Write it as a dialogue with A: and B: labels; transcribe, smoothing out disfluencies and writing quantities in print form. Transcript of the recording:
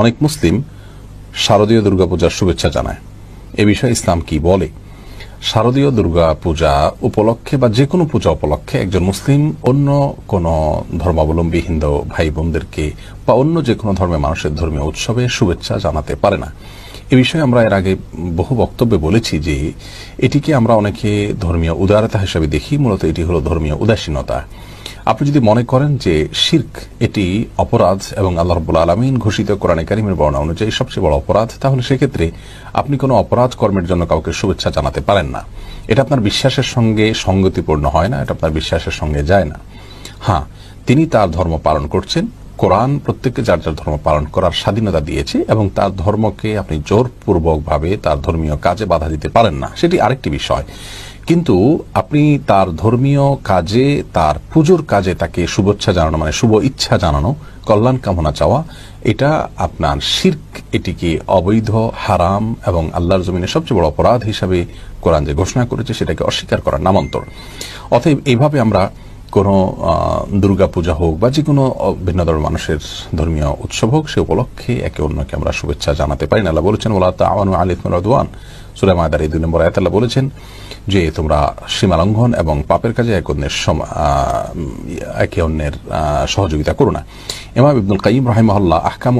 A: অনেক মুসলিম শারদীয় দুর্গাপূজার শুভেচ্ছা জানায়। এ বিষয়ে ইসলাম কি বলে? শারদীয় দুর্গা পূজা উপলক্ষে বা যে কোনো পূজা উপলক্ষে একজন মুসলিম অন্য কোন ধর্মাবলম্বী হিন্দু ভাই বোনদেরকে বা অন্য যে কোনো ধর্মের মানুষের ধর্মীয় উৎসবে শুভেচ্ছা জানাতে পারে না। এ বিষয়ে আমরা এর আগে বহু বক্তব্যে বলেছি যে এটিকে আমরা অনেকে ধর্মীয় উদারতা হিসেবে দেখি, মূলত এটি হলো ধর্মীয় উদাসীনতা। আপনি যদি মনে করেন যে শিরক এটি অপরাধ এবং আল্লাহ রাব্বুল আলামিন ঘোষিত কোরআনে কারীমের বর্ণনা অনুযায়ী সবচেয়ে বড় অপরাধ, তাহলে সেক্ষেত্রে আপনি কোনো অপরাধ কর্মের জন্য কাউকে শুভেচ্ছা জানাতে পারেন না। এটা আপনার বিশ্বাসের সঙ্গে সঙ্গতিপূর্ণ হয় না, এটা আপনার বিশ্বাসের সঙ্গে যায় না। হ্যাঁ, তিনি তার ধর্ম পালন করছেন, কোরআন প্রত্যেককে যার যার ধর্ম পালন করার স্বাধীনতা দিয়েছে এবং তার ধর্মকে আপনি জোরপূর্বকভাবে তার ধর্মীয় কাজে বাধা দিতে পারেন না, সেটি আরেকটি বিষয়। কিন্তু আপনি তার ধর্মীয় কাজে, তার পুজোর কাজে তাকে শুভেচ্ছা জানানো মানে শুভ ইচ্ছা জানানো, কল্যাণ কামনা চাওয়া, এটা আপনার শিরক, এটিকে অবৈধ, হারাম এবং আল্লাহর জমিনে সবচেয়ে বড় অপরাধ হিসাবে কোরআন যে ঘোষণা করেছে সেটাকে অস্বীকার করার নামান্তর। অতএব এইভাবে আমরা কোনো দুর্গা পূজা হোক বা যে কোনো ভিন্ন ধর্মের মানুষের ধর্মীয় উৎসব হোক, সে উপলক্ষে একে অন্যকে আমরা শুভেচ্ছা জানাতে পারি না। আল্লাহ বলেছেন ওয়ালা তাআওয়ানু আলাল ইসমি ওয়াল উদওয়ান, সূরা মায়দার ২ নম্বর আয়াতে আল্লাহ বলেছেন যে তোমরা সীমা লঙ্ঘন এবং পাপের কাজে একে অন্যের সহযোগিতা করো না। ইমাম ইবনুল কাইয়িম রাহিমাহুল্লাহ আহকামু